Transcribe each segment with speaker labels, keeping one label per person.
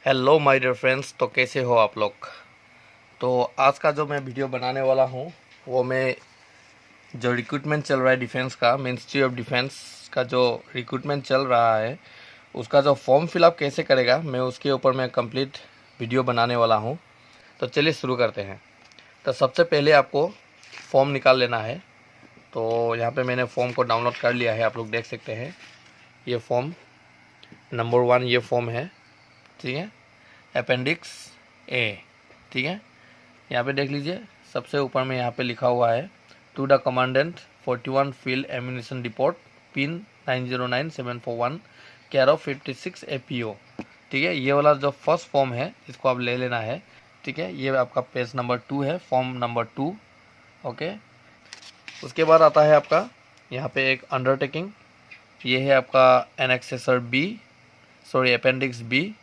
Speaker 1: Hello my dear friends. तो कैसे हो आप लोग। तो आज का जो मैं वीडियो बनाने वाला हूँ वो मैं जो रिक्रूटमेंट चल रहा है डिफेंस का, मिनिस्ट्री ऑफ डिफेंस का जो रिक्रूटमेंट चल रहा है उसका जो फॉर्म फिलअप कैसे करेगा मैं उसके ऊपर मैं कंप्लीट वीडियो बनाने वाला हूँ। तो चलिए शुरू करते हैं। तो सबसे पहले आपको फॉर्म निकाल लेना है। तो यहाँ पे मैंने फॉर्म को डाउनलोड कर लिया है, आप लोग देख सकते हैं। ये फॉर्म नंबर 1 ये फॉर्म है, ठीक है। अपेंडिक्स ए, ठीक है। यहाँ पे देख लीजिए सबसे ऊपर में यहाँ पे लिखा हुआ है to the commandant 41 field ammunition depot pin 909741 care of 56 APO, ठीक है। ये वाला जो फर्स्ट फॉर्म है इसको आप ले लेना है, ठीक है। ये आपका पेज नंबर 2 है, फॉर्म नंबर 2, ओके। उसके बाद आता है आपका यहाँ पे एक अंडरटेकिंग। ये है आपका एनेक्सेसर बी, सॉरी अपेंडिक्स बी।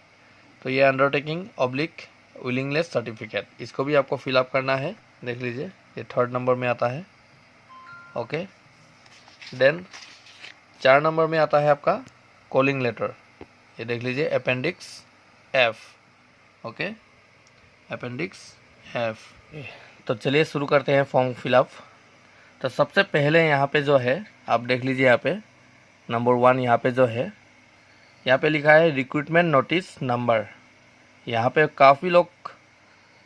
Speaker 1: तो ये अंडरटेकिंग ऑब्लिक विलिंगनेस सर्टिफिकेट, इसको भी आपको फिलअप करना है। देख लीजिए ये 3rd नंबर में आता है, ओके। देन 4 नंबर में आता है आपका कॉलिंग लेटर। ये देख लीजिए appendix F, okay, appendix F. तो चलिए शुरू करते हैं फॉर्म फिलअप। तो सबसे पहले यहाँ पे जो है आप देख लीजिए, यहाँ पे नंबर 1 यहाँ पे जो है यहाँ पे लिखा है रिक्रूटमेंट नोटिस नंबर। यहाँ पे काफ़ी लोग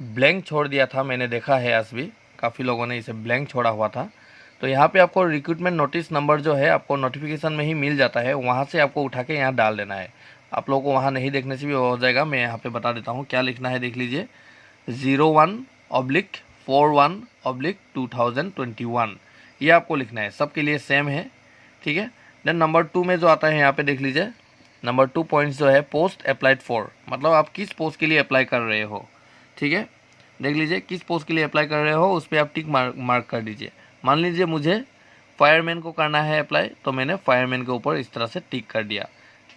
Speaker 1: ब्लैंक छोड़ दिया था, मैंने देखा है आज भी काफ़ी लोगों ने इसे ब्लैंक छोड़ा हुआ था। तो यहाँ पे आपको रिक्रूटमेंट नोटिस नंबर जो है आपको नोटिफिकेशन में ही मिल जाता है, वहाँ से आपको उठा के यहाँ डाल देना है। आप लोगों को वहाँ नहीं देखने से भी हो जाएगा, मैं यहाँ पे बता देता हूँ क्या लिखना है। देख लीजिए 01/41/2021 ये आपको लिखना है, सबके लिए सेम है, ठीक है। देन नंबर 2 में जो आता है यहाँ पे देख लीजिए नंबर 2 पॉइंट्स जो है पोस्ट अप्लाइड फॉर, मतलब आप किस पोस्ट के लिए अप्लाई कर रहे हो, ठीक है। देख लीजिए किस पोस्ट के लिए अप्लाई कर रहे हो उस पर आप टिक मार्क कर दीजिए। मान लीजिए मुझे फायरमैन को करना है अप्लाई, तो मैंने फायरमैन के ऊपर इस तरह से टिक कर दिया।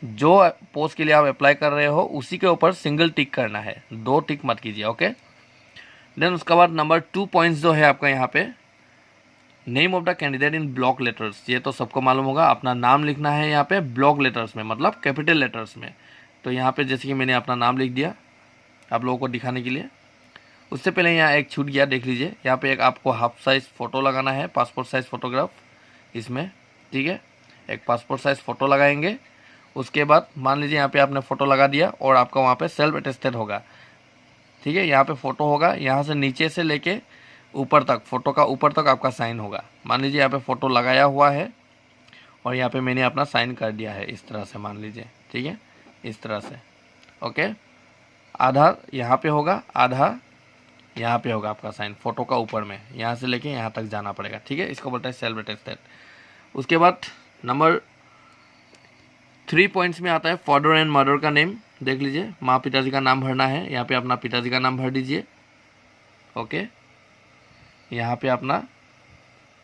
Speaker 1: जो पोस्ट के लिए आप अप्लाई कर रहे हो उसी के ऊपर सिंगल टिक करना है, 2 टिक मत कीजिए, ओके। देन उसके बाद नंबर 2 पॉइंट्स जो है आपका यहाँ पे name of the candidate in block letters, ये तो सबको मालूम होगा, अपना नाम लिखना है यहाँ पे ब्लॉक लेटर्स में, मतलब कैपिटल लेटर्स में। तो यहाँ पे जैसे कि मैंने अपना नाम लिख दिया आप लोगों को दिखाने के लिए। उससे पहले यहाँ एक छूट गया, देख लीजिए यहाँ पे एक आपको हाफ साइज़ फ़ोटो लगाना है, पासपोर्ट साइज़ फ़ोटोग्राफ इसमें, ठीक है। एक पासपोर्ट साइज़ फ़ोटो लगाएंगे। उसके बाद मान लीजिए यहाँ पे आपने फ़ोटो लगा दिया और आपका वहाँ पे सेल्फ अटेस्टेड होगा, ठीक है। यहाँ पे फ़ोटो होगा, यहाँ से नीचे से लेके ऊपर तक, फ़ोटो का ऊपर तक आपका साइन होगा। मान लीजिए यहाँ पे फ़ोटो लगाया हुआ है और यहाँ पे मैंने अपना साइन कर दिया है इस तरह से, मान लीजिए, ठीक है, इस तरह से, ओके। आधा यहाँ पे होगा, आधा यहाँ पे होगा आपका साइन फ़ोटो का ऊपर में, यहाँ से लेके यहाँ तक जाना पड़ेगा, ठीक है। इसको बोलते हैं सेल्फ अटेस्टेड। उसके बाद नंबर 3 पॉइंट्स में आता है फादर एंड मदर का नेम। देख लीजिए माँ पिताजी का नाम भरना है, यहाँ पे अपना पिताजी का नाम भर दीजिए, ओके। यहाँ पे अपना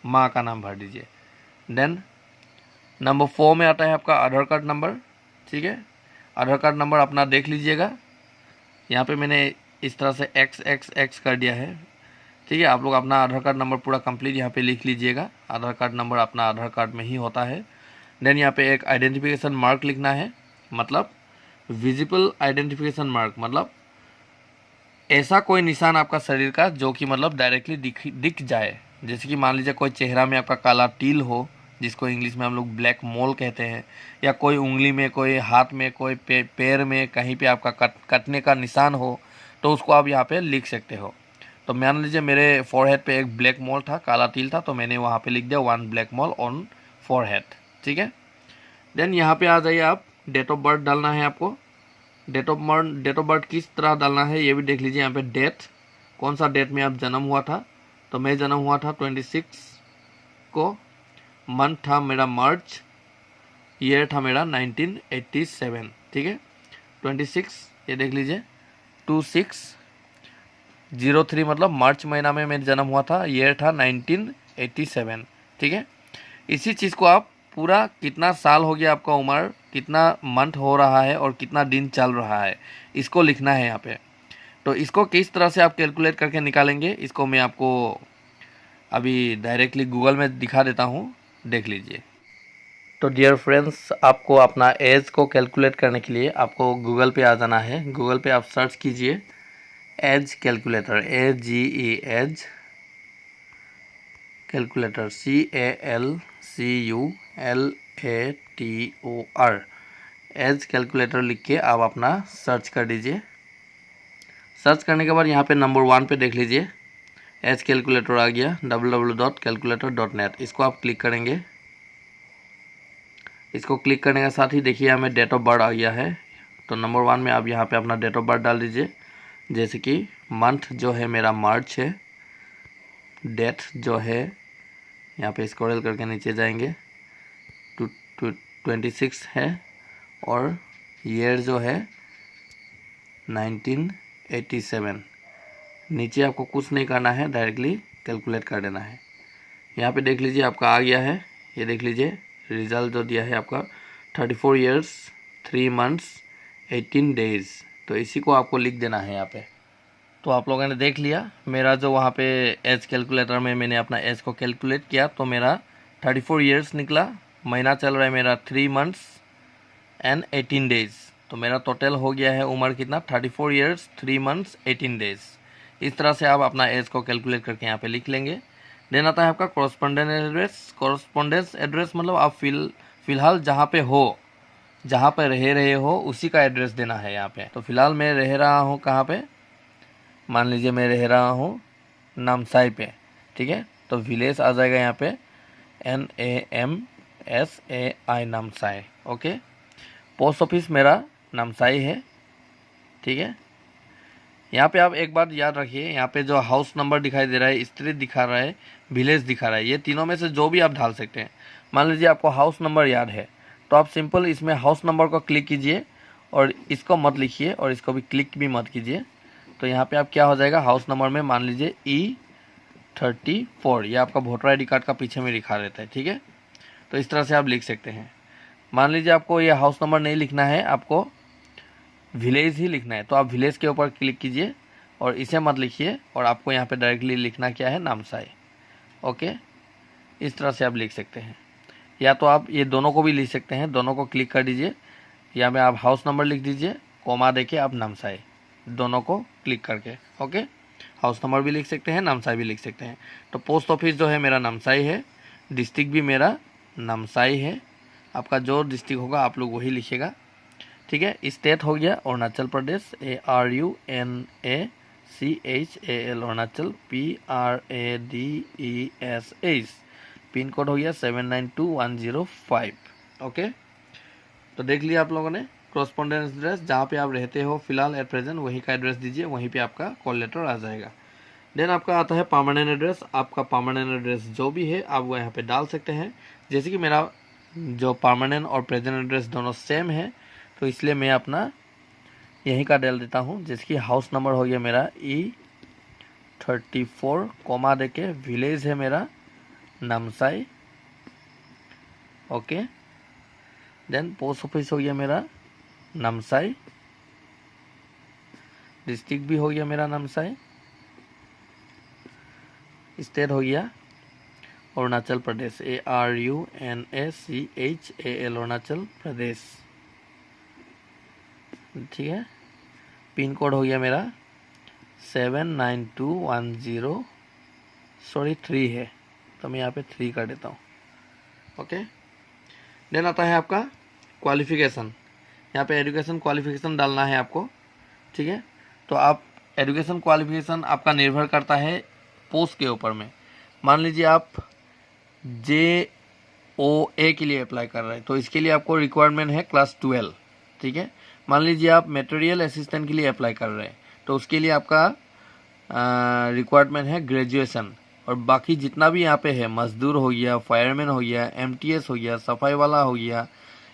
Speaker 1: माँ का नाम भर दीजिए। देन नंबर 4 में आता है आपका आधार कार्ड नंबर, ठीक है। आधार कार्ड नंबर अपना देख लीजिएगा, यहाँ पे मैंने इस तरह से XXX कर दिया है, ठीक है। आप लोग अपना आधार कार्ड नंबर पूरा कंप्लीट यहाँ पे लिख लीजिएगा, आधार कार्ड नंबर अपना आधार कार्ड में ही होता है। देन यहाँ पे एक आइडेंटिफिकेशन मार्क लिखना है, मतलब विजिबल आइडेंटिफिकेशन मार्क, मतलब ऐसा कोई निशान आपका शरीर का जो कि मतलब डायरेक्टली दिख जाए। जैसे कि मान लीजिए कोई चेहरा में आपका काला टील हो, जिसको इंग्लिश में हम लोग ब्लैक मोल कहते हैं, या कोई उंगली में, कोई हाथ में, कोई पैर में कहीं पे आपका कटने का निशान हो, तो उसको आप यहाँ पे लिख सकते हो। तो मान लीजिए मेरे फोरहेड पे एक ब्लैक मोल था, काला टील था, तो मैंने वहाँ पे लिख दिया 1 ब्लैक मोल ऑन फोरहेड, ठीक है। देन यहाँ पे आ जाइए, आप डेट ऑफ बर्थ डालना है आपको। डेट ऑफ बर्थ किस तरह डालना है ये भी देख लीजिए। यहाँ पे डेट, कौन सा डेट में आप जन्म हुआ था, तो मैं जन्म हुआ था 26 को, मंथ था मेरा मार्च, ईयर था मेरा 1987, ठीक है। 26 ये देख लीजिए 2603, मतलब मार्च महीना में मैं जन्म हुआ था, ईयर था 1987, ठीक है। इसी चीज़ को आप पूरा कितना साल हो गया आपका उम्र, कितना मंथ हो रहा है और कितना दिन चल रहा है, इसको लिखना है यहाँ पे। तो इसको किस तरह से आप कैलकुलेट करके निकालेंगे, इसको मैं आपको अभी डायरेक्टली गूगल में दिखा देता हूँ, देख लीजिए। तो डियर फ्रेंड्स, आपको अपना एज को कैलकुलेट करने के लिए आपको गूगल पे आ जाना है। गूगल पे आप सर्च कीजिए age calculator, AGE age calculator, CALCULATOR, age calculator लिख के आप अपना सर्च कर दीजिए। सर्च करने के बाद यहाँ पे नंबर 1 पे देख लीजिए एज कैलकुलेटर आ गया, www.calculator.net। इसको आप क्लिक करेंगे। इसको क्लिक करने के साथ ही देखिए हमें डेट ऑफ बर्थ आ गया है। तो नंबर 1 में आप यहाँ पे अपना डेट ऑफ बर्थ डाल दीजिए। जैसे कि मंथ जो है मेरा मार्च है, डेट जो है यहाँ पे स्क्रॉल करके नीचे जाएंगे 26 है, और ईयर जो है 1987। नीचे आपको कुछ नहीं करना है, डायरेक्टली कैलकुलेट कर देना है। यहाँ पे देख लीजिए आपका आ गया है। ये देख लीजिए रिज़ल्ट जो दिया है आपका 34 ईयर्स 3 मंथ्स 18 डेज़। तो इसी को आपको लिख देना है यहाँ पे। तो आप लोगों ने देख लिया मेरा जो वहाँ पे एज कैलकुलेटर में मैंने अपना एज को कैलकुलेट किया, तो मेरा 34 ईयर्स निकला। महीना चल रहा है मेरा 3 मंथ्स एंड 18 डेज़। तो मेरा टोटल हो गया है उम्र कितना, 34 ईयर्स 3 मंथ्स 18 डेज़। इस तरह से आप अपना एज को कैलकुलेट करके यहाँ पे लिख लेंगे। देन आता है आपका कॉरस्पॉन्डेंस एड्रेस। कॉरस्पॉन्डेंस एड्रेस मतलब आप फिलहाल जहाँ पे हो, जहाँ पे रह रहे हो उसी का एड्रेस देना है यहाँ पे। तो फिलहाल मैं रह रहा हूँ कहाँ पे, मान लीजिए मैं रह रहा हूँ नामसाई पे, ठीक है। तो विलेज आ जाएगा यहाँ पे NAMSAI, Namsai. Okay, post office मेरा नामसाई है, ठीक है। यहाँ पे आप एक बात याद रखिए, यहाँ पे जो हाउस नंबर दिखाई दे रहा है, स्ट्रीट दिखा रहा है, विलेज दिखा रहा है, ये तीनों में से जो भी आप डाल सकते हैं। मान लीजिए आपको हाउस नंबर याद है, तो आप सिंपल इसमें हाउस नंबर को क्लिक कीजिए और इसको मत लिखिए और इसको भी क्लिक भी मत कीजिए। तो यहाँ पे आप क्या हो जाएगा, हाउस नंबर में मान लीजिए E34, ये आपका वोटर ID कार्ड का पीछे में लिखा रहता है, ठीक है। तो इस तरह से आप लिख सकते हैं। मान लीजिए आपको ये हाउस नंबर नहीं लिखना है, आपको विलेज ही लिखना है, तो आप विलेज के ऊपर क्लिक कीजिए और इसे मत लिखिए और आपको यहाँ पे डायरेक्टली लिखना क्या है, नामसाई। ओके, इस तरह से आप लिख सकते हैं। या तो आप ये दोनों को भी लिख सकते हैं, दोनों को क्लिक कर दीजिए, या में आप हाउस नंबर लिख दीजिए, कोमा देके आप नामसाई, दोनों को क्लिक करके। ओके, हाउस नंबर भी लिख सकते हैं, नामसाई भी लिख सकते हैं। तो पोस्ट ऑफिस जो है मेरा नामसाई है, डिस्ट्रिक्ट भी मेरा नामसाई है। आपका जो डिस्ट्रिक्ट होगा आप लोग वही लिखिएगा, ठीक है। स्टेट हो गया Arunachal Pradesh, ARUNACHAL, Arunachal PRADESH। Pin code हो गया 792105। ओके, तो देख लिया आप लोगों ने। कॉरस्पॉन्डेंस एड्रेस जहाँ पे आप रहते हो फिलहाल एट प्रेजेंट, वहीं का एड्रेस दीजिए, वहीं पे आपका कॉल लेटर आ जाएगा। देन आपका आता है परमानेंट एड्रेस। आपका परमानेंट एड्रेस जो भी है आप वो यहाँ पे डाल सकते हैं। जैसे कि मेरा जो परमानेंट और प्रेजेंट एड्रेस दोनों सेम है, तो इसलिए मैं अपना यहीं का डाल देता हूँ। जैसे कि हाउस नंबर हो गया मेरा E34, कोमा देके विलेज है मेरा Namsai. Okay, then post office हो गया मेरा नामसाई, डिस्ट्रिक्ट भी हो गया मेरा नामसाई, स्टेट हो गया अरुणाचल प्रदेश, ARUNACHAL, अरुणाचल प्रदेश, ठीक है। पिन कोड हो गया मेरा 79210, सॉरी 3 है, तो मैं यहाँ पे 3 कर देता हूँ। ओके, देन आता है आपका क्वालिफिकेशन। यहाँ पे एजुकेशन क्वालिफिकेशन डालना है आपको, ठीक है। तो आप एजुकेशन क्वालिफिकेशन आपका निर्भर करता है पोस्ट के ऊपर में। मान लीजिए आप JOA के लिए अप्लाई कर रहे हैं, तो इसके लिए आपको रिक्वायरमेंट है क्लास 12, ठीक है। मान लीजिए आप मटेरियल असिस्टेंट के लिए अप्लाई कर रहे हैं, तो उसके लिए आपका रिक्वायरमेंट है ग्रेजुएशन। और बाकी जितना भी यहाँ पे है, मजदूर हो गया, फायरमैन हो गया, MTS हो गया, सफाई वाला हो गया,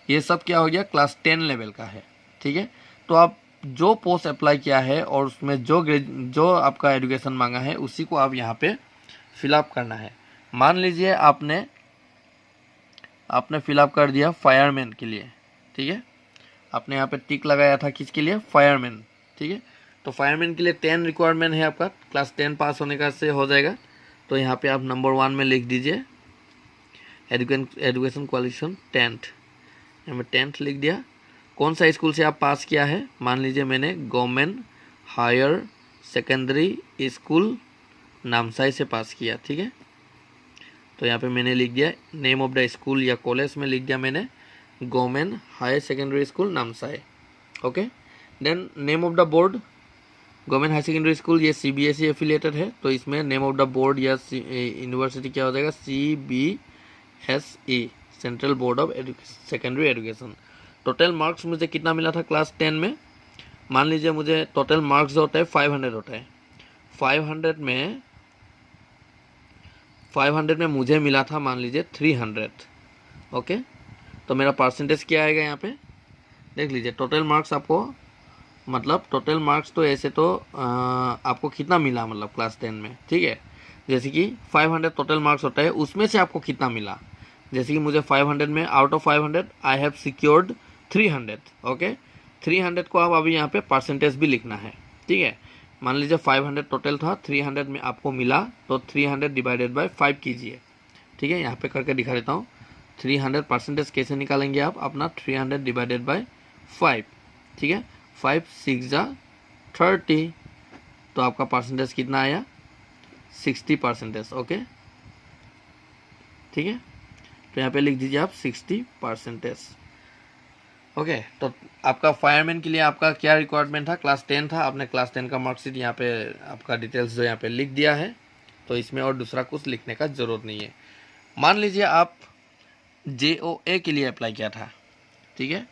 Speaker 1: ये सब क्या हो गया, क्लास 10 लेवल का है, ठीक है। तो आप जो पोस्ट अप्लाई किया है और उसमें जो आपका एजुकेशन मांगा है उसी को आप यहाँ पे फिलअप करना है। मान लीजिए आपने फिलअप कर दिया फायरमैन के लिए, ठीक है। आपने यहाँ पे टिक लगाया था किसके लिए, फायरमैन, ठीक है। तो फायरमैन के लिए 10 रिक्वायरमेंट है आपका, क्लास 10 पास होने का से हो जाएगा। तो यहाँ पे आप नंबर 1 में लिख दीजिए एजुकेशन क्वालिफिकेशन 10th, यहाँ पे 10th लिख दिया। कौन सा स्कूल से आप पास किया है, मान लीजिए मैंने government higher secondary school Namsai से पास किया, ठीक है। तो यहाँ पे मैंने लिख दिया नेम ऑफ द स्कूल या कॉलेज में लिख दिया मैंने government higher secondary school Namsai, okay. Then name of the board, government higher secondary school ये CBSE एफिलिएटेड है, तो इसमें नेम ऑफ द बोर्ड या यूनिवर्सिटी क्या हो जाएगा, CBSE central board of secondary education. Total marks मुझे कितना मिला था क्लास 10 में, मान लीजिए मुझे टोटल मार्क्स जो होता है 500 होता है, 500 में मुझे मिला था मान लीजिए 300, ओके। तो मेरा परसेंटेज क्या आएगा यहाँ पे देख लीजिए। टोटल मार्क्स आपको मतलब टोटल मार्क्स तो ऐसे तो आपको कितना मिला मतलब क्लास 10 में, ठीक है। जैसे कि 500 टोटल मार्क्स होता है, उसमें से आपको कितना मिला, जैसे कि मुझे 500 में out of 500 I have secured 300, okay. 300 को आप अभी यहाँ पे परसेंटेज भी लिखना है, ठीक है। मान लीजिए 500 टोटल था, 300 में आपको मिला, तो 300 डिवाइडेड बाय 5 कीजिए, ठीक है। यहाँ पे करके दिखा देता हूँ। 300 परसेंटेज कैसे निकालेंगे आप अपना, 300 डिवाइडेड बाय 5, ठीक है। 5 6 30, तो आपका परसेंटेज कितना आया 60%, ओके, ठीक है। तो यहाँ पे लिख दीजिए आप 60%, ओके। तो आपका फायरमैन के लिए आपका क्या रिक्वायरमेंट था, क्लास 10 था, आपने क्लास 10 का मार्कशीट यहाँ पे आपका डिटेल्स जो यहाँ पे लिख दिया है, तो इसमें और दूसरा कुछ लिखने का ज़रूरत नहीं है। मान लीजिए आप JOA के लिए अप्लाई किया था, ठीक है,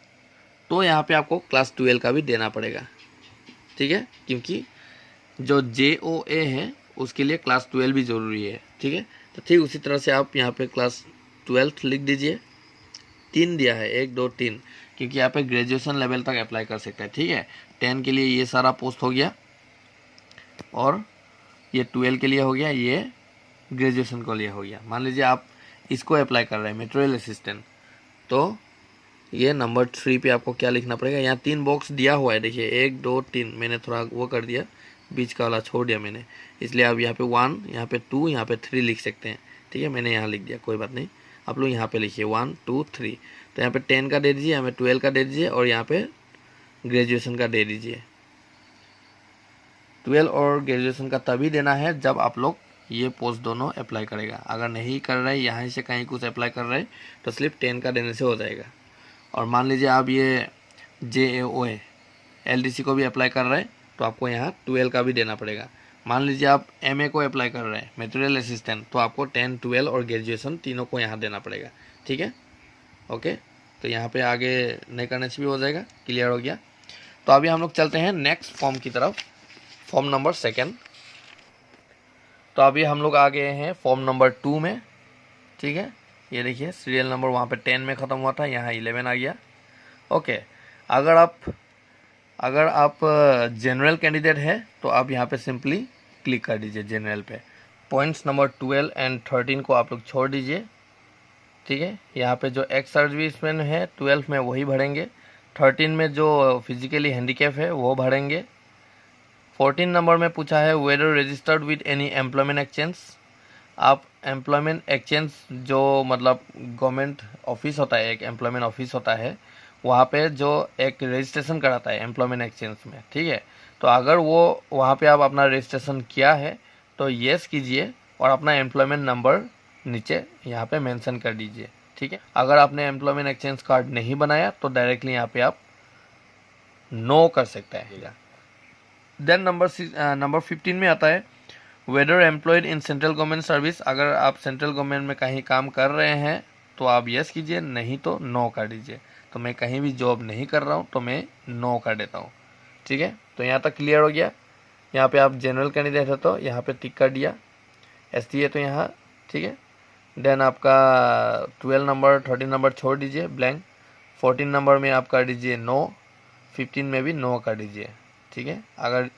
Speaker 1: तो यहाँ पे आपको क्लास 12 का भी देना पड़ेगा, ठीक है, क्योंकि जो JOA है उसके लिए क्लास 12 भी ज़रूरी है, ठीक है। तो ठीक उसी तरह से आप यहाँ पे क्लास 12 लिख दीजिए। 3 दिया है, 1 2 3, क्योंकि यहाँ पे ग्रेजुएशन लेवल तक अप्लाई कर सकते हैं, ठीक है। 10 के लिए ये सारा पोस्ट हो गया, और ये 12 के लिए हो गया, ये ग्रेजुएशन के लिए हो गया। मान लीजिए आप इसको अप्लाई कर रहे हैं मटेरियल असिस्टेंट, तो ये नंबर 3 पे आपको क्या लिखना पड़ेगा, यहाँ 3 बॉक्स दिया हुआ है, देखिए 1 2 3, मैंने थोड़ा वो कर दिया, बीच का वाला छोड़ दिया मैंने, इसलिए आप यहाँ पे 1, यहाँ पे 2, यहाँ पे 3 लिख सकते हैं, ठीक है। मैंने यहाँ लिख दिया, कोई बात नहीं, आप लोग यहाँ पे लिखिए 1 2 3। तो यहाँ पे 10 का दे दीजिए, यहाँ पे 12 का दे दीजिए, और यहाँ पे ग्रेजुएशन का दे दीजिए। 12 और ग्रेजुएशन का तभी देना है जब आप लोग ये पोस्ट दोनों अप्लाई करेगा। अगर नहीं कर रहे, यहाँ से कहीं कुछ अप्लाई कर रहे, तो सिर्फ 10 का देने से हो जाएगा। और मान लीजिए आप ये JOA LDC को भी अप्लाई कर रहे हैं, तो आपको यहाँ 12 का भी देना पड़ेगा। मान लीजिए आप MA को अप्लाई कर रहे हैं मटेरियल असिस्टेंट, तो आपको 10 12 और ग्रेजुएशन तीनों को यहाँ देना पड़ेगा, ठीक है, ओके। तो यहाँ पे आगे नहीं करने से भी हो जाएगा, क्लियर हो गया। तो अभी हम लोग चलते हैं नेक्स्ट फॉर्म की तरफ, फॉर्म नंबर 2। तो अभी हम लोग आ गए हैं फॉर्म नंबर 2 में, ठीक है। ये देखिए सीरियल नंबर वहाँ पे 10 में ख़त्म हुआ था, यहाँ 11 आ गया, ओके। अगर आप जनरल कैंडिडेट है तो आप यहाँ पे सिंपली क्लिक कर दीजिए जनरल पे। पॉइंट्स नंबर 12 एंड 13 को आप लोग छोड़ दीजिए, ठीक है। यहाँ पे जो एक्स सर्विसमैन है 12 में वही भरेंगे, 13 में जो फिजिकली हैंडीकैप है वो भरेंगे। 14 नंबर में पूछा है whether registered with any employment exchange. आप एम्प्लॉयमेंट एक्सचेंज जो मतलब गवर्नमेंट ऑफिस होता है, एक एम्प्लॉयमेंट ऑफिस होता है, वहाँ पे जो एक रजिस्ट्रेशन कराता है एम्प्लॉयमेंट एक्सचेंज में, ठीक है। तो अगर वो वहाँ पे आप अपना रजिस्ट्रेशन किया है तो येस कीजिए और अपना एम्प्लॉयमेंट नंबर नीचे यहाँ पे मेंशन कर दीजिए, ठीक है। अगर आपने एम्प्लॉयमेंट एक्सचेंज कार्ड नहीं बनाया तो डायरेक्टली यहाँ पे आप नो कर सकते हैं। देन नंबर 15 में आता है वेदर एम्प्लॉयड इन सेंट्रल गवर्नमेंट सर्विस। अगर आप सेंट्रल गवर्नमेंट में कहीं काम कर रहे हैं तो आप यस कीजिए, नहीं तो नो कर दीजिए। तो मैं कहीं भी जॉब नहीं कर रहा हूँ तो मैं नो कर देता हूँ, ठीक है। तो यहाँ तक क्लियर हो गया। यहाँ पे आप जनरल कैंडिडेट है तो यहाँ पे टिक कर दिया, ST है तो यहाँ, ठीक है। देन आपका 12 नंबर 13 नंबर छोड़ दीजिए ब्लैंक, 14 नंबर में आप कर दीजिए नो, 15 में भी नो कर दीजिए, ठीक है। अगर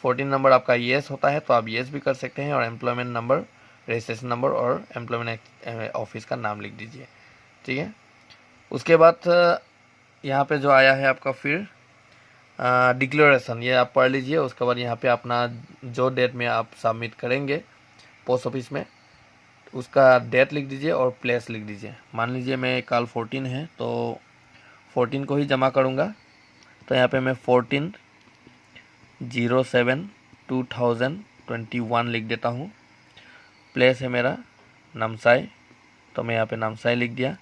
Speaker 1: 14 नंबर आपका येस होता है तो आप येस भी कर सकते हैं, और एम्प्लॉयमेंट नंबर, रजिस्ट्रेशन नंबर और एम्प्लॉयमेंट ऑफिस का नाम लिख दीजिए, ठीक है। उसके बाद यहाँ पे जो आया है आपका फिर डिक्लेरेशन, ये आप पढ़ लीजिए। उसके बाद यहाँ पे अपना जो डेट में आप सबमिट करेंगे पोस्ट ऑफिस में, उसका डेट लिख दीजिए और प्लेस लिख दीजिए। मान लीजिए मैं कल 14 है तो 14 को ही जमा करूँगा, तो यहाँ पे मैं 14/07/2021 लिख देता हूँ। प्लेस है मेरा नामसाई, तो मैं यहाँ पे नामसाई लिख दिया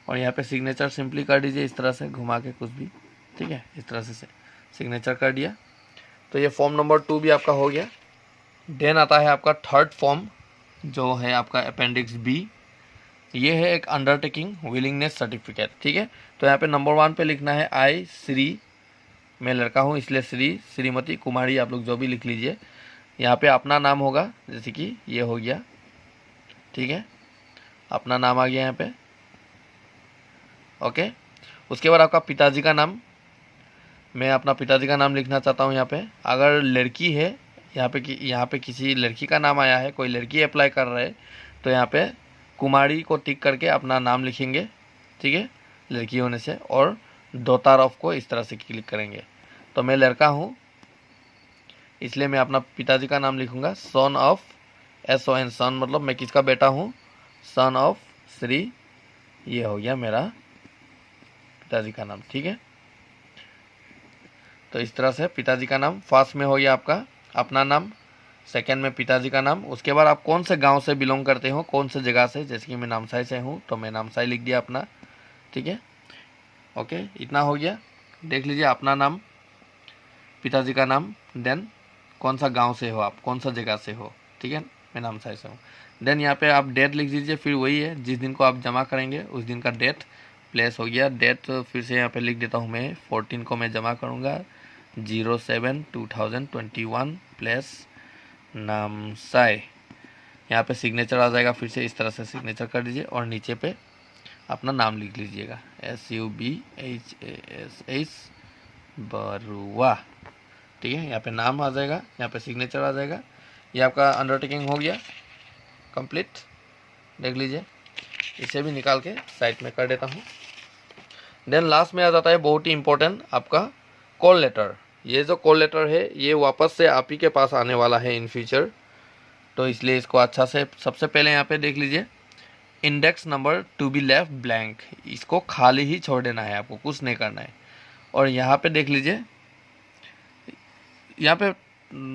Speaker 1: और यहाँ पे सिग्नेचर सिंपली कर दीजिए इस तरह से घुमा के कुछ भी, ठीक है, इस तरह से सिग्नेचर कर दिया। तो ये फॉर्म नंबर 2 भी आपका हो गया। देन आता है आपका थर्ड फॉर्म जो है आपका अपेंडिक्स बी। ये है एक अंडरटेकिंग विलिंगनेस सर्टिफिकेट, ठीक है। तो यहाँ पे नंबर 1 पे लिखना है आई श्री, मैं लड़का हूँ इसलिए श्री, श्रीमती, कुमारी, आप लोग जो भी लिख लीजिए। यहाँ पे अपना नाम होगा, जैसे कि ये हो गया, ठीक है, अपना नाम आ गया यहाँ पे, ओके। उसके बाद आपका पिताजी का नाम, मैं अपना पिताजी का नाम लिखना चाहता हूँ यहाँ पे। अगर लड़की है, यहाँ पे किसी लड़की का नाम आया है, कोई लड़की अप्लाई कर रहा है, तो यहाँ पे कुमारी को टिक करके अपना नाम लिखेंगे, ठीक है, लड़की होने से, और डॉटर ऑफ को इस तरह से क्लिक करेंगे। तो मैं लड़का हूँ इसलिए मैं अपना पिताजी का नाम लिखूँगा, सन ऑफ, SON, सन मतलब मैं किसका बेटा हूँ, सन ऑफ श्री, ये हो गया मेरा पिताजी का नाम, ठीक है। तो इस तरह से पिताजी का नाम फर्स्ट में हो गया आपका अपना नाम, सेकंड में पिताजी का नाम। उसके बाद आप कौन से गांव से बिलोंग करते हो, कौन से जगह से, जैसे कि मैं नामसाई से हूँ तो मैं नामसाई लिख दिया अपना, ठीक है, ओके। इतना हो गया। देख लीजिए अपना नाम, पिताजी का नाम, देन कौन सा गांव से हो आप, कौन सा जगह से हो, ठीक है, मैं नामसाई से हूँ। देन यहाँ पे आप डेट लिख दीजिए, फिर वही है जिस दिन को आप जमा करेंगे उस दिन का डेट। प्लेस हो गया, डेट फिर से यहाँ पे लिख देता हूँ मैं, 14 को मैं जमा करूँगा, 07/2021 प्लेस नामसाई। यहाँ पे सिग्नेचर आ जाएगा, फिर से इस तरह से सिग्नेचर कर दीजिए और नीचे पे अपना नाम लिख लीजिएगा, SUBHASH बरुआ, ठीक है। यहाँ पे नाम आ जाएगा, यहाँ पे सिग्नेचर आ जाएगा। ये आपका अंडरटेकिंग हो गया कंप्लीट। देख लीजिए, इसे भी निकाल के साइड में कर देता हूँ। देन लास्ट में आ जाता है बहुत ही इंपॉर्टेंट आपका कॉल लेटर। ये जो कॉल लेटर है ये वापस से आप ही के पास आने वाला है इन फ्यूचर, तो इसलिए इसको अच्छा से सबसे पहले यहाँ पे देख लीजिए, index number to be left blank, इसको खाली ही छोड़ देना है, आपको कुछ नहीं करना है। और यहाँ पे देख लीजिए, यहाँ पे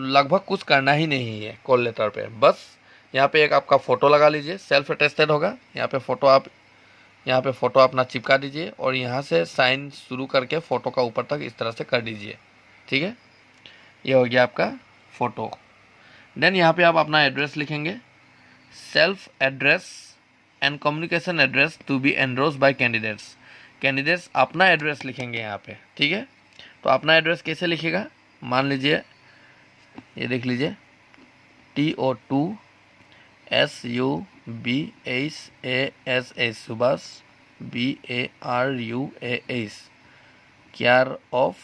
Speaker 1: लगभग कुछ करना ही नहीं है कॉल लेटर पे, बस यहाँ पे एक आपका फ़ोटो लगा लीजिए, सेल्फ अटेस्टेड होगा। यहाँ पे फ़ोटो आप यहाँ पे फ़ोटो अपना चिपका दीजिए और यहाँ से साइन शुरू करके फ़ोटो का ऊपर तक इस तरह से कर दीजिए, ठीक है। ये हो गया आपका फ़ोटो। देन यहाँ पे आप अपना एड्रेस लिखेंगे, self address and communication address to be enrolled by candidates. Candidates अपना एड्रेस लिखेंगे यहाँ पे, ठीक है। तो अपना एड्रेस कैसे लिखेगा, मान लीजिए ये देख लीजिए, TO2SUBHASH Subhash BARUAS care of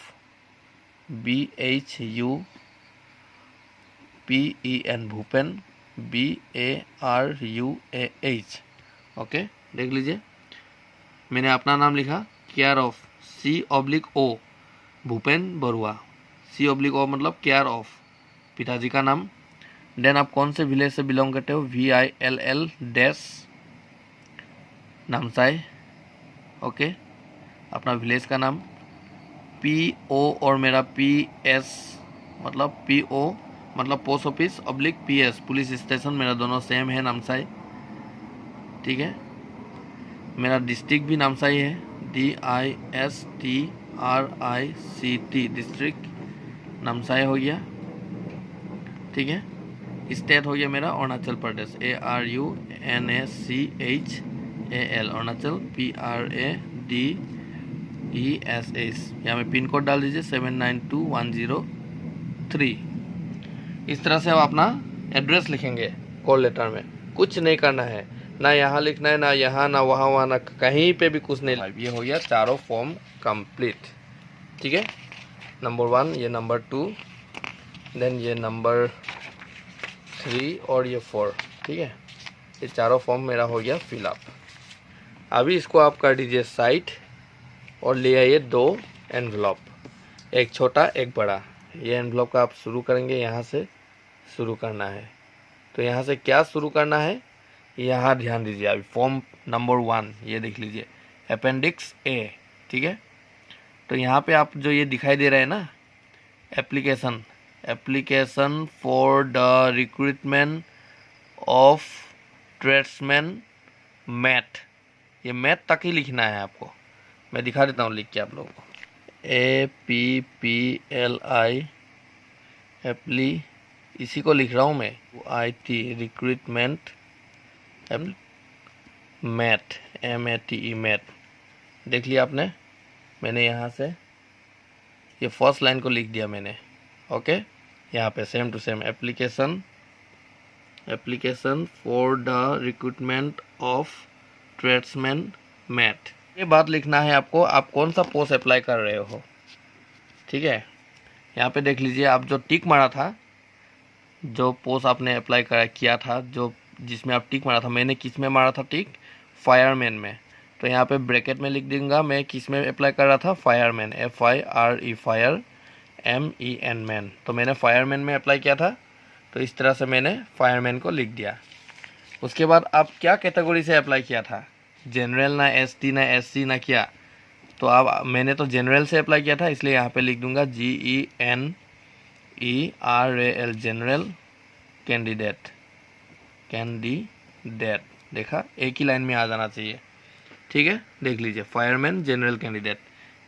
Speaker 1: BHUPEN Bhupen BARUAH, okay. देख लीजिए मैंने अपना नाम लिखा, care of C/O Bhupen Barua, C/O मतलब केयर ऑफ पिताजी का नाम। देन आप कौन से विलेज से बिलोंग करते हो, VILL नामसाई, ओके, अपना विलेज का नाम। PO और मेरा PS मतलब PO मतलब post office / PS police station, मेरा दोनों सेम है नामसाई, ठीक है। मेरा डिस्ट्रिक्ट भी नामसाई है, DISTRICT डिस्ट्रिक्ट नामसाई हो गया, ठीक है। स्टेट हो गया मेरा अरुणाचल प्रदेश, ARUNACHAL अरुणाचल PRADESH। यहाँ में पिन कोड डाल दीजिए 792103। इस तरह से आप अपना एड्रेस लिखेंगे कॉल लेटर में, कुछ नहीं करना है, ना यहाँ लिखना है, ना यहाँ, ना वहाँ, ना कहीं पे भी कुछ नहीं। ये हो गया चारों फॉर्म कंप्लीट, ठीक है। नंबर 1, ये नंबर 2, देन ये नंबर 3 और ये 4, ठीक है। ये चारों फॉर्म मेरा हो गया फिलअप। अभी इसको आप कर दीजिए साइड और ले आइए 2 एनवलप, एक छोटा एक बड़ा। ये एनवलप का आप शुरू करेंगे, यहाँ से शुरू करना है। तो यहाँ से क्या शुरू करना है, यहाँ ध्यान दीजिए, अभी फॉर्म नंबर 1 ये देख लीजिए, अपेंडिक्स ए, ठीक है। तो यहाँ पे आप जो ये दिखाई दे रहा है ना, application for the recruitment of tradesman math, ये मैथ तक ही लिखना है आपको। मैं दिखा देता हूँ लिख के आप लोगों को, APPLI एप्ली, इसी को लिख रहा हूँ मैं, IT recruitment math, MATE math, देख लिया आपने। मैंने यहाँ से ये फर्स्ट लाइन को लिख दिया मैंने, ओके। यहाँ पे same to same application for the recruitment of tradesman math, ये बात लिखना है आपको, आप कौन सा पोस्ट अप्लाई कर रहे हो, ठीक है। यहाँ पे देख लीजिए, आप जो टिक मारा था, जो पोस्ट आपने अप्लाई किया था, जो जिसमें आप टिक मारा था, मैंने किस में मारा था टिक, फायरमैन में। तो यहाँ पे ब्रैकेट में लिख दूंगा मैं किस में अप्लाई कर रहा था, fireman, FIRE fire MEN man. तो मैंने फायरमैन में अप्लाई किया था, तो इस तरह से मैंने फायरमैन को लिख दिया। उसके बाद आप क्या कैटेगरी से अप्लाई किया था, जनरल ना ST ना SC ना क्या, तो आप, मैंने तो जनरल से अप्लाई किया था, इसलिए यहाँ पे लिख दूंगा GENERAL, जनरल कैंडिडेट। देखा, एक ही लाइन में आ जाना चाहिए, ठीक है। देख लीजिए, फायरमैन जनरल कैंडिडेट,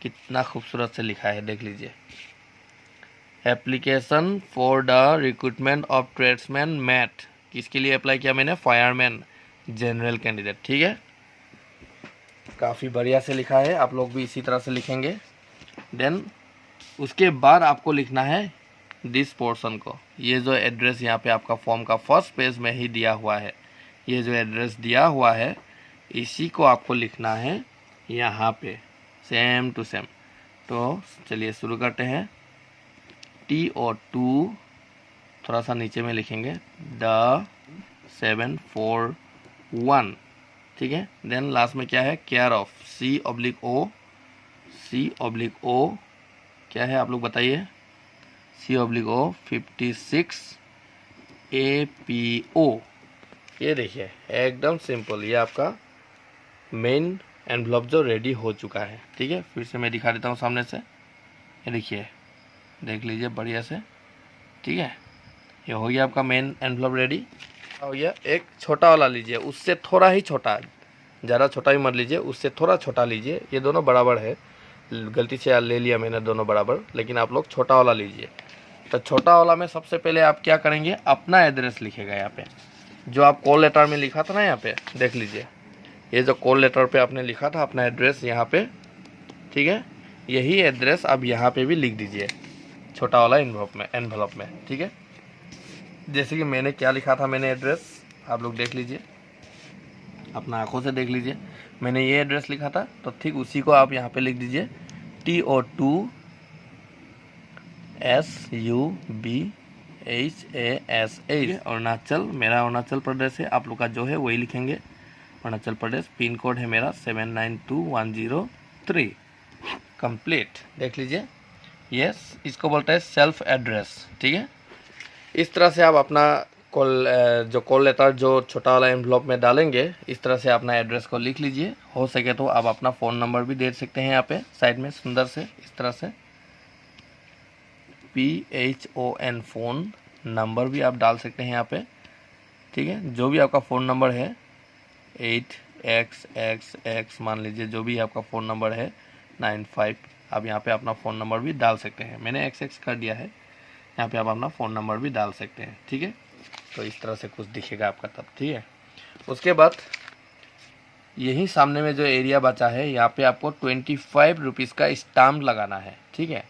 Speaker 1: कितना खूबसूरत से लिखा है, देख लीजिए। Application for the recruitment of tradesman math, किसके लिए अप्लाई किया मैंने, फायरमैन जनरल कैंडिडेट, ठीक है। काफ़ी बढ़िया से लिखा है, आप लोग भी इसी तरह से लिखेंगे। देन उसके बाद आपको लिखना है दिस पोर्शन को, ये जो एड्रेस यहाँ पे आपका फॉर्म का फर्स्ट पेज में ही दिया हुआ है, ये जो एड्रेस दिया हुआ है, इसी को आपको लिखना है यहाँ पे, सेम टू सेम। तो चलिए शुरू करते हैं। TO2 थोड़ा सा नीचे में लिखेंगे, द 741, ठीक है। देन लास्ट में क्या है, केयर ऑफ, C/O क्या है आप लोग बताइए, C/O 56 APO। ये देखिए एकदम सिंपल, ये आपका मेन एनवलप जो रेडी हो चुका है, ठीक है। फिर से मैं दिखा देता हूँ सामने से, ये देखिए, देख लीजिए बढ़िया से, ठीक है। ये हो गया आपका मेन एनवलप रेडी हो गया। एक छोटा वाला लीजिए, उससे थोड़ा ही छोटा, ज़्यादा छोटा भी मत लीजिए, उससे थोड़ा छोटा लीजिए, ये दोनों बराबर है, गलती से ले लिया मैंने दोनों बराबर, लेकिन आप लोग छोटा वाला लीजिए। तो छोटा वाला में सबसे पहले आप क्या करेंगे, अपना एड्रेस लिखेगा यहाँ पे, जो आप कॉल लेटर में लिखा था ना, यहाँ पे देख लीजिए, ये जो कॉल लेटर पे आपने लिखा था अपना एड्रेस यहाँ पे, ठीक है, यही एड्रेस आप यहाँ पे भी लिख दीजिए, छोटा वाला एनवलप में, ठीक है। जैसे कि मैंने क्या लिखा था, मैंने एड्रेस आप लोग देख लीजिए, अपना आंखों से देख लीजिए, मैंने ये एड्रेस लिखा था, तो ठीक उसी को आप यहाँ पे लिख दीजिए, TO2 SUBHASH, अरुणाचल, मेरा अरुणाचल प्रदेश है, आप लोग का जो है वही लिखेंगे, अरुणाचल प्रदेश। पिन कोड है मेरा 792103, कंप्लीट। देख लीजिए, यस, इसको बोलते हैं सेल्फ एड्रेस, ठीक है। इस तरह से आप अपना कॉल लेटर जो छोटा वाला एनवलप में डालेंगे, इस तरह से अपना एड्रेस को लिख लीजिए। हो सके तो आप अपना फ़ोन नंबर भी दे सकते हैं यहाँ पे साइड में, सुंदर से इस तरह से PHON फ़ोन नंबर भी आप डाल सकते हैं यहाँ पे, ठीक है। जो भी आपका फ़ोन नंबर है 8XX मान लीजिए, जो भी आपका फ़ोन नंबर है 95, आप यहाँ पे अपना फ़ोन नंबर भी डाल सकते हैं। मैंने XX कर दिया है, यहाँ पे आप अपना फ़ोन नंबर भी डाल सकते हैं, ठीक है। तो इस तरह से कुछ दिखेगा आपका तब, ठीक है। उसके बाद यही सामने में जो एरिया बचा है, यहाँ पे आपको 25 रुपीज़ का स्टाम्प लगाना है, ठीक है।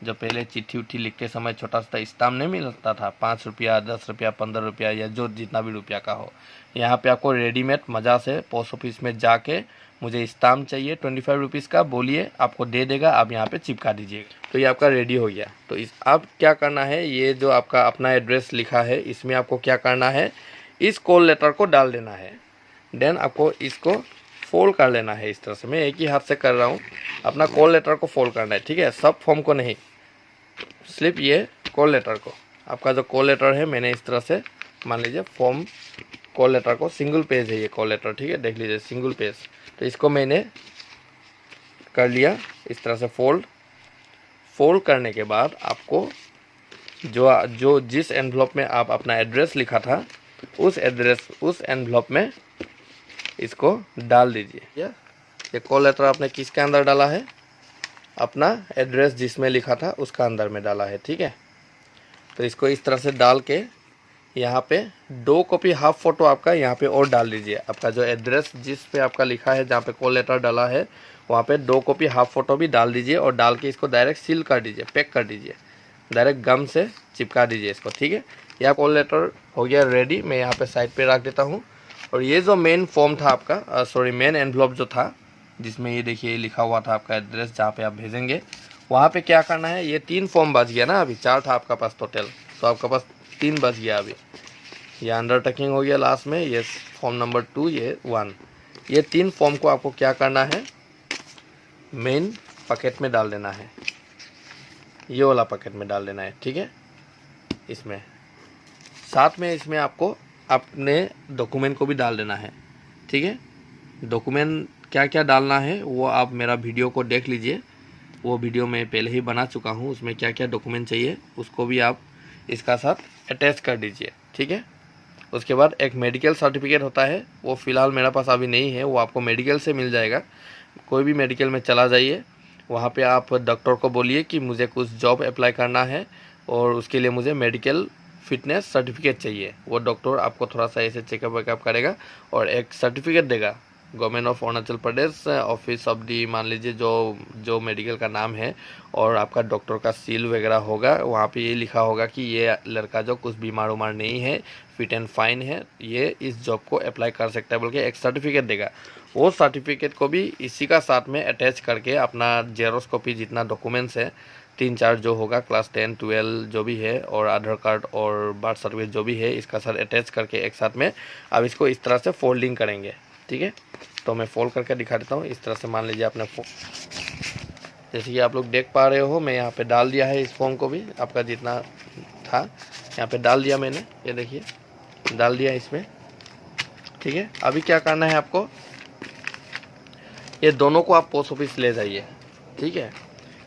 Speaker 1: जो पहले चिट्ठी उट्ठी लिखते समय छोटा सा स्टाम्प नहीं मिलता था, 5 रुपया, 10 रुपया, 15 रुपया, या जो जितना भी रुपया का हो, यहाँ पे आपको रेडीमेड मज़ा से पोस्ट ऑफिस में जाके मुझे स्टाम्प चाहिए 25 रुपीज़ का, बोलिए, आपको दे देगा, आप यहाँ पे चिपका दीजिएगा। तो ये आपका रेडी हो गया। तो इस आप क्या करना है, ये जो आपका अपना एड्रेस लिखा है, इसमें आपको क्या करना है, इस कॉल लेटर को डाल देना है। देन आपको इसको फोल्ड कर लेना है इस तरह से, मैं एक ही हाथ से कर रहा हूँ, अपना कॉल लेटर को फोल्ड करना है, ठीक है। सब फॉर्म को नहीं, सिर्फ ये कॉल लेटर को, आपका जो कॉल लेटर है, मैंने इस तरह से मान लीजिए फॉर्म कॉल लेटर को, सिंगल पेज है ये कॉल लेटर, ठीक है, देख लीजिए सिंगल पेज। तो इसको मैंने कर लिया इस तरह से फोल्ड करने के बाद आपको जो जिस एनवलप में आप अपना एड्रेस लिखा था उस एनवलप में इसको डाल दीजिए। ये कॉल लेटर आपने किसके अंदर डाला है, अपना एड्रेस जिसमें लिखा था उसका अंदर में डाला है, ठीक है। तो इसको इस तरह से डाल के यहाँ पे 2 कॉपी हाफ फ़ोटो आपका यहाँ पे और डाल दीजिए। आपका जो एड्रेस जिस पे आपका लिखा है, जहाँ पे कॉल लेटर डाला है, वहाँ पे 2 कॉपी हाफ फ़ोटो भी डाल दीजिए और डाल के इसको डायरेक्ट सील कर दीजिए, पैक कर दीजिए, डायरेक्ट गम से चिपका दीजिए इसको, ठीक है। यह कॉल लेटर हो गया रेडी। मैं यहाँ पे साइड पे रख देता हूँ। और ये जो मेन फॉर्म था आपका, मेन एनवलप जो था, जिसमें ये देखिए लिखा हुआ था आपका एड्रेस जहाँ पे आप भेजेंगे, वहाँ पे क्या करना है, ये 3 फॉर्म बच गया ना, अभी 4 था आपका पास टोटल, तो आपका पास 3 बच गया अभी। ये अंडरटेकिंग हो गया लास्ट में, ये फॉर्म नंबर 2, ये 1। ये 3 फॉर्म को आपको क्या करना है, मेन पैकेट में डाल देना है, ये वाला पैकेट में डाल देना है, ठीक है। इसमें साथ में इसमें आपको अपने डॉक्यूमेंट को भी डाल देना है, ठीक है। डॉक्यूमेंट क्या क्या डालना है वो आप मेरा वीडियो को देख लीजिए, वो वीडियो मैं पहले ही बना चुका हूँ, उसमें क्या क्या डॉक्यूमेंट चाहिए उसको भी आप इसका साथ अटैच कर दीजिए, ठीक है। उसके बाद एक मेडिकल सर्टिफिकेट होता है, वो फ़िलहाल मेरा पास अभी नहीं है, वो आपको मेडिकल से मिल जाएगा। कोई भी मेडिकल में चला जाइए, वहाँ पे आप डॉक्टर को बोलिए कि मुझे कुछ जॉब अप्लाई करना है और उसके लिए मुझे मेडिकल फिटनेस सर्टिफिकेट चाहिए। वो डॉक्टर आपको थोड़ा सा ऐसे चेकअप वेकअप करेगा और एक सर्टिफिकेट देगा, government of Arunachal Pradesh office of the, मान लीजिए जो मेडिकल का नाम है, और आपका डॉक्टर का सील वगैरह होगा। वहाँ पे ये लिखा होगा कि ये लड़का जो कुछ बीमार उमार नहीं है, फिट एंड फाइन है, ये इस जॉब को अप्लाई कर सकता है, बोल के एक सर्टिफिकेट देगा। वो सर्टिफिकेट को भी इसी का साथ में अटैच करके अपना जेरोक्स कॉपी जितना डॉक्यूमेंट्स है 3-4 जो होगा, क्लास 10 12 जो भी है, और आधार कार्ड और बर्थ सर्टिफिकेट जो भी है, इसका साथ अटैच करके एक साथ में अब इसको इस तरह से फोल्डिंग करेंगे, ठीक है। तो मैं फोल्ड करके दिखा देता हूँ। इस तरह से मान लीजिए आपने जैसे कि आप लोग देख पा रहे हो, मैं यहाँ पे डाल दिया है इस फॉर्म को भी, आपका जितना था यहाँ पे डाल दिया मैंने, ये देखिए डाल दिया इसमें, ठीक है। अभी क्या करना है आपको, ये दोनों को आप पोस्ट ऑफिस ले जाइए, ठीक है।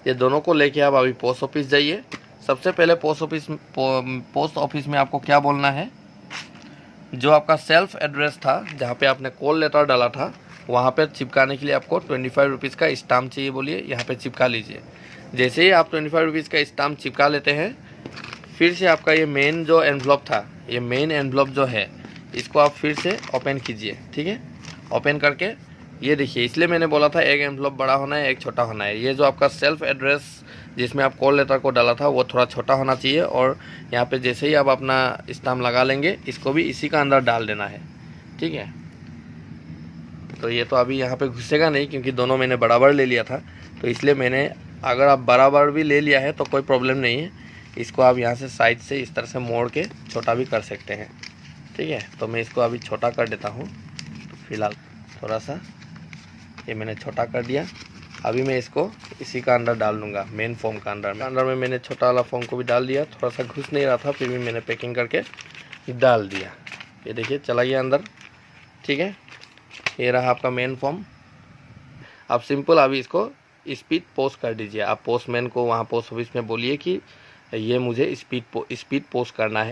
Speaker 1: ये दोनों को लेके आप अभी पोस्ट ऑफिस जाइए। सबसे पहले पोस्ट ऑफिस में आपको क्या बोलना है, जो आपका सेल्फ एड्रेस था जहाँ पे आपने कॉल लेटर डाला था, वहाँ पे चिपकाने के लिए आपको 25 रुपीज़ का स्टाम्प चाहिए, बोलिए यहाँ पे चिपका लीजिए। जैसे ही आप 25 रुपीज़ का स्टाम्प चिपका लेते हैं, फिर से आपका ये मेन जो एनवलप था, ये मेन एनवलप जो है, इसको आप फिर से ओपन कीजिए, ठीक है। ओपन करके ये देखिए, इसलिए मैंने बोला था एक एनवलप बड़ा होना है, एक छोटा होना है। ये जो आपका सेल्फ एड्रेस जिसमें आप कॉल लेटर को डाला था, वो थोड़ा छोटा होना चाहिए, और यहाँ पे जैसे ही आप अपना स्टाम्प लगा लेंगे, इसको भी इसी का अंदर डाल देना है, ठीक है। तो ये तो अभी यहाँ पे घुसेगा नहीं, क्योंकि दोनों मैंने बराबर ले लिया था, तो इसलिए मैंने, अगर आप बराबर भी ले लिया है तो कोई प्रॉब्लम नहीं है, इसको आप यहाँ से साइड से इस तरह से मोड़ के छोटा भी कर सकते हैं, ठीक है। तो मैं इसको अभी छोटा कर देता हूँ, फिलहाल थोड़ा सा ये मैंने छोटा कर दिया। अभी मैं इसको इसी का अंदर डाल दूँगा, मेन फॉर्म का अंदर में मैंने छोटा वाला फॉर्म को भी डाल दिया। थोड़ा सा घुस नहीं रहा था, फिर भी मैंने पैकिंग करके डाल दिया। ये देखिए चला गया अंदर, ठीक है। ये रहा आपका मेन फॉर्म। आप सिंपल अभी इसको स्पीड पोस्ट कर दीजिए। आप पोस्टमैन को वहाँ पोस्ट ऑफिस में बोलिए कि ये मुझे स्पीड पोस्ट करना है।